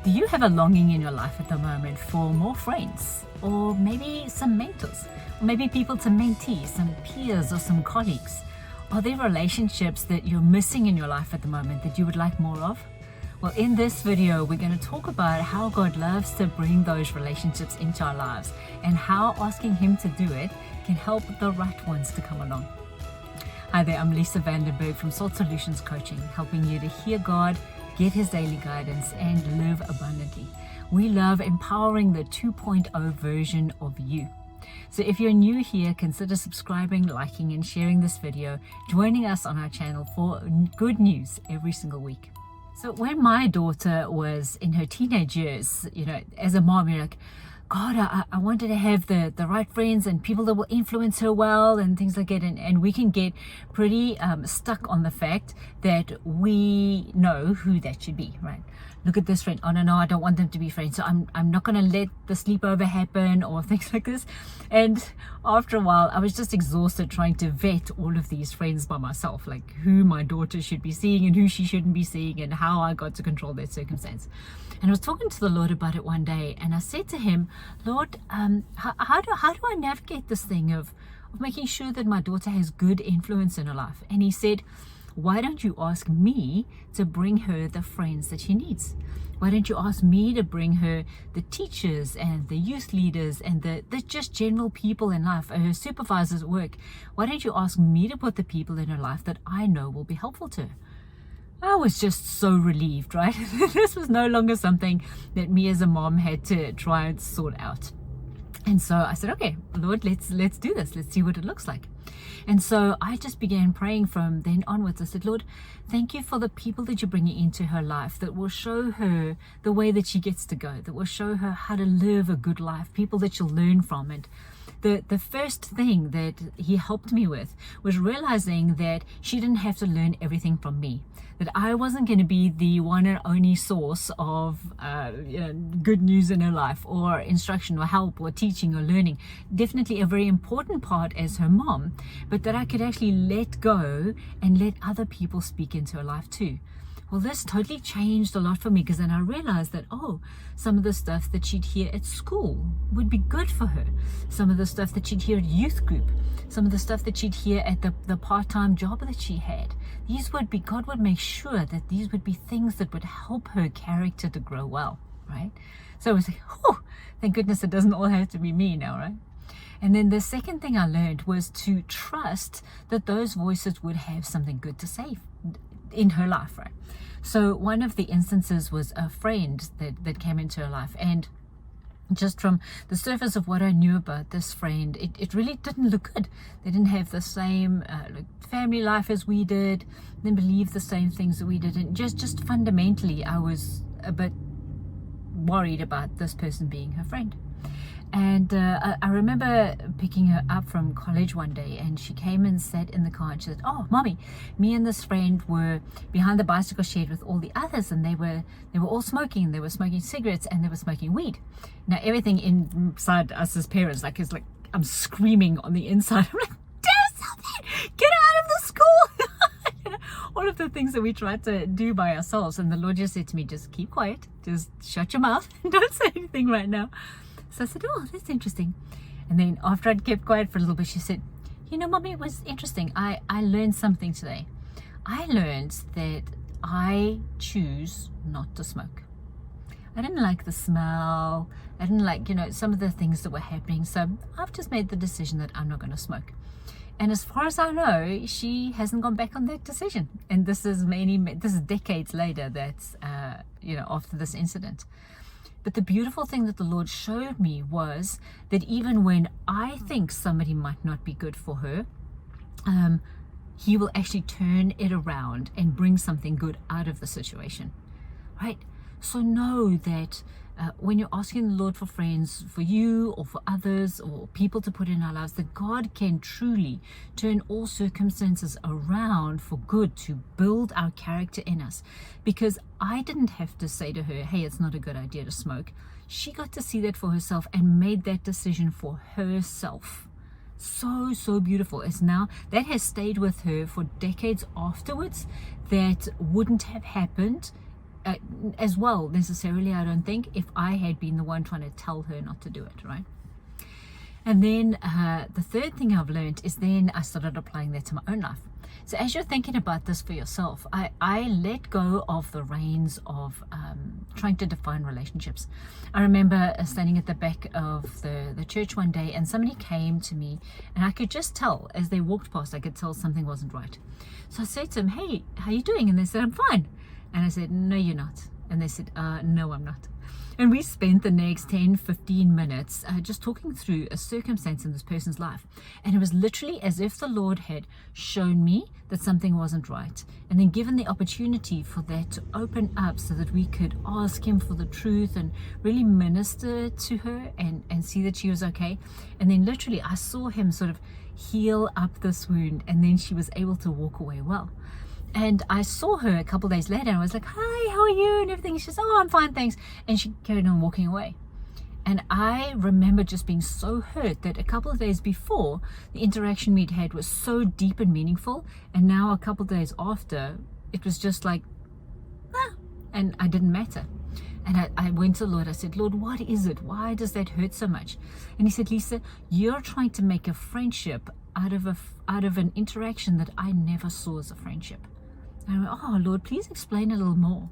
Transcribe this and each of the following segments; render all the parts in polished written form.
Do you have a longing in your life at the moment for more friends, or maybe some mentors, or maybe people to mentee, some peers or some colleagues? Are there relationships that you're missing in your life at the moment that you would like more of? Well, in this video, we're going to talk about how God loves to bring those relationships into our lives and how asking Him to do it can help the right ones to come along. Hi there, I'm Lisa Berg from Salt Solutions Coaching, helping you to hear God, get His daily guidance, and live abundantly. We love empowering the 2.0 version of you. So if you're new here, consider subscribing, liking, and sharing this video, joining us on our channel for good news every single week. So when my daughter was in her teenage years, as a mom, you're like, God, I wanted to have the right friends and people that will influence her well and things like that. And we can get pretty stuck on the fact that we know who that should be, right? Look at this friend. Oh, no, I don't want them to be friends. So I'm not going to let the sleepover happen or things like this. And after a while, I was just exhausted trying to vet all of these friends by myself, like who my daughter should be seeing and who she shouldn't be seeing and how I got to control that circumstance. And I was talking to the Lord about it one day, and I said to Him, Lord, how do I navigate this thing of making sure that my daughter has good influence in her life? And He said, why don't you ask me to bring her the friends that she needs? Why don't you ask me to bring her the teachers and the youth leaders and the just general people in life, her supervisors at work? Why don't you ask me to put the people in her life that I know will be helpful to her? I was just so relieved, right? This was no longer something that me as a mom had to try and sort out. And so I said, okay, Lord, let's do this. Let's see what it looks like. And so I just began praying from then onwards. I said, Lord, thank you for the people that you're bringing into her life that will show her the way that she gets to go, that will show her how to live a good life, people that she'll learn from. And the first thing that He helped me with was realizing that she didn't have to learn everything from me, that I wasn't going to be the one and only source of good news in her life or instruction or help or teaching or learning. Definitely a very important part as her mom, but that I could actually let go and let other people speak into her life too. Well, this totally changed a lot for me, because then I realized that, some of the stuff that she'd hear at school would be good for her. Some of the stuff that she'd hear at youth group, some of the stuff that she'd hear at the part-time job that she had. God would make sure that these would be things that would help her character to grow well, right? So I was like, thank goodness it doesn't all have to be me now, right? And then the second thing I learned was to trust that those voices would have something good to say in her life, right? So one of the instances was a friend that came into her life, and just from the surface of what I knew about this friend, it really didn't look good. They didn't have the same family life as we did, didn't believe the same things that we did, and just fundamentally I was a bit worried about this person being her friend. And I remember picking her up from college one day, and she came and sat in the car, and she said, Mommy, me and this friend were behind the bicycle shed with all the others, and they were all smoking. They were smoking cigarettes and they were smoking weed. Now everything inside us as parents, is like I'm screaming on the inside. I'm like, do something! Get out of the school! All of the things that we tried to do by ourselves. And the Lord just said to me, just keep quiet, just shut your mouth, don't say anything right now. So I said, that's interesting. And then after I'd kept quiet for a little bit, she said, Mommy, it was interesting. I learned something today. I learned that I choose not to smoke. I didn't like the smell. I didn't like, some of the things that were happening. So I've just made the decision that I'm not going to smoke. And as far as I know, she hasn't gone back on that decision. And this is decades later that's, after this incident. But the beautiful thing that the Lord showed me was that even when I think somebody might not be good for her, He will actually turn it around and bring something good out of the situation, right? So know that when you're asking the Lord for friends, for you or for others or people to put in our lives, that God can truly turn all circumstances around for good to build our character in us. Because I didn't have to say to her, hey, it's not a good idea to smoke. She got to see that for herself and made that decision for herself. So beautiful. It's now that has stayed with her for decades afterwards. That wouldn't have happened as well necessarily, I don't think, if I had been the one trying to tell her not to do it, right? And then the third thing I've learned is then I started applying that to my own life. So as you're thinking about this for yourself, I let go of the reins of trying to define relationships. I remember standing at the back of the church one day, and somebody came to me, and I could just tell as they walked past, I could tell something wasn't right. So I said to them, "Hey, how you doing?" And they said, "I'm fine." And I said, "No, you're not." And they said, "No, I'm not." And we spent the next 10-15 minutes just talking through a circumstance in this person's life. And it was literally as if the Lord had shown me that something wasn't right, and then given the opportunity for that to open up so that we could ask Him for the truth and really minister to her and see that she was okay. And then literally I saw Him sort of heal up this wound, and then she was able to walk away well. And I saw her a couple of days later, and I was like, "Hi, how are you?" and everything. She says, "Oh, I'm fine, thanks." And she carried on walking away. And I remember just being so hurt that a couple of days before, the interaction we'd had was so deep and meaningful, and now a couple of days after, it was just like, and I didn't matter. And I went to the Lord. I said, "Lord, what is it? Why does that hurt so much?" And He said, "Lisa, you're trying to make a friendship out of an interaction that I never saw as a friendship." And I went, "Oh, Lord, please explain a little more."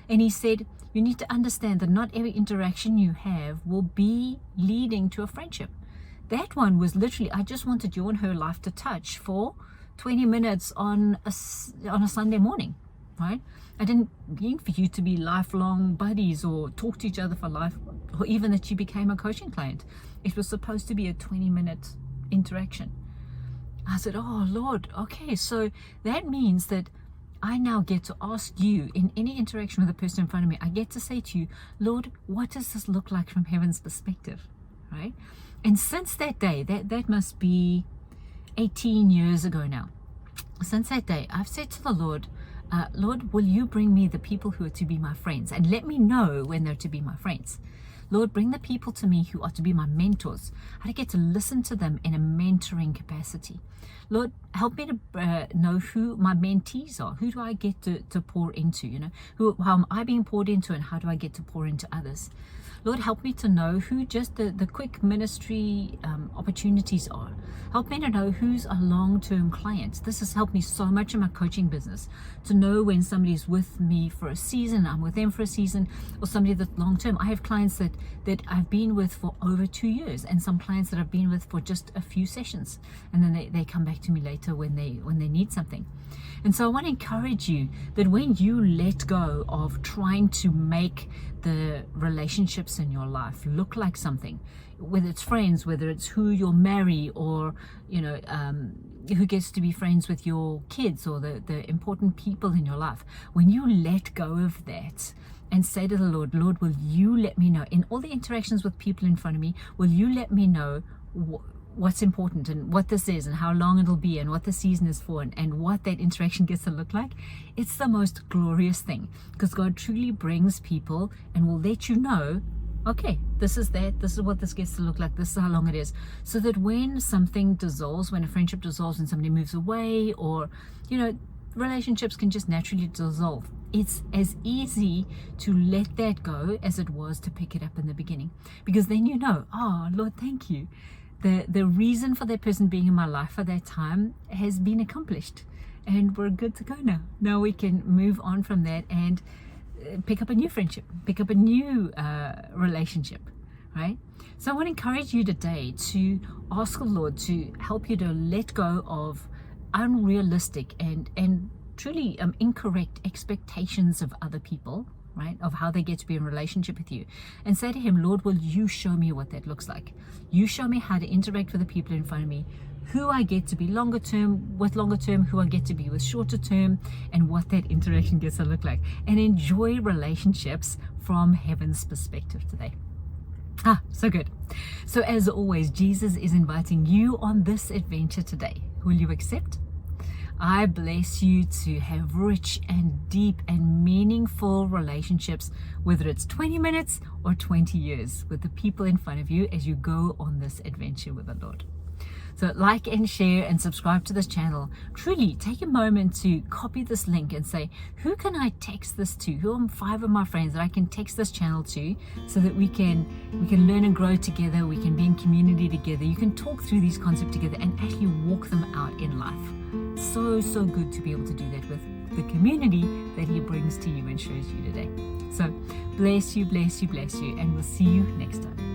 And He said, "You need to understand that not every interaction you have will be leading to a friendship." That one was literally, I just wanted you and her life to touch for 20 minutes on a Sunday morning, right? I didn't mean for you to be lifelong buddies or talk to each other for life, or even that you became a coaching client. It was supposed to be a 20-minute interaction. I said, "Oh, Lord, okay, so that means that I now get to ask you in any interaction with the person in front of me, I get to say to you, Lord, what does this look like from heaven's perspective?" Right? And since that day, that must be 18 years ago now. Since that day, I've said to the Lord, "Lord, will you bring me the people who are to be my friends? And let me know when they're to be my friends. Lord, bring the people to me who are to be my mentors. I get to listen to them in a mentoring capacity. Lord, help me to know who my mentees are. Who do I get to pour into? How am I being poured into, and how do I get to pour into others? Lord, help me to know who just the quick ministry opportunities are. Help me to know who's a long-term client. This has helped me so much in my coaching business, to know when somebody's with me for a season, I'm with them for a season, or somebody that's long-term. I have clients that I've been with for over 2 years, and some clients that I've been with for just a few sessions, and then they come back to me later when they need something. And so I want to encourage you that when you let go of trying to make the relationships in your life look like something, whether it's friends, whether it's who you'll marry, or who gets to be friends with your kids, or the important people in your life, when you let go of that and say to the Lord, "Lord, will you let me know in all the interactions with people in front of me, will you let me know what's important, and what this is, and how long it'll be, and what the season is for, and what that interaction gets to look like?" It's the most glorious thing, because God truly brings people and will let you know, okay, this is what this gets to look like, this is how long it is, so that when something dissolves, when a friendship dissolves, when somebody moves away, or relationships can just naturally dissolve, it's as easy to let that go as it was to pick it up in the beginning, because then oh, Lord, thank you. The reason for that person being in my life for that time has been accomplished, and we're good to go now. Now we can move on from that and pick up a new friendship, pick up a new relationship, right? So I want to encourage you today to ask the Lord to help you to let go of unrealistic and truly incorrect expectations of other people, right, of how they get to be in relationship with you, and say to Him, "Lord, will you show me what that looks like? You show me how to interact with the people in front of me, who I get to be longer term, who I get to be with shorter term, and what that interaction gets to look like," and enjoy relationships from heaven's perspective today. So good. So as always, Jesus is inviting you on this adventure today. Will you accept? I bless you to have rich and deep and meaningful relationships, whether it's 20 minutes or 20 years, with the people in front of you as you go on this adventure with the Lord. So like and share and subscribe to this channel. Truly take a moment to copy this link and say, who can I text this to? Who are 5 of my friends that I can text this channel to, so that we can learn and grow together, we can be in community together, you can talk through these concepts together and actually walk them out in life. So good to be able to do that with the community that he brings to you and shows you today. So bless you, and we'll see you next time.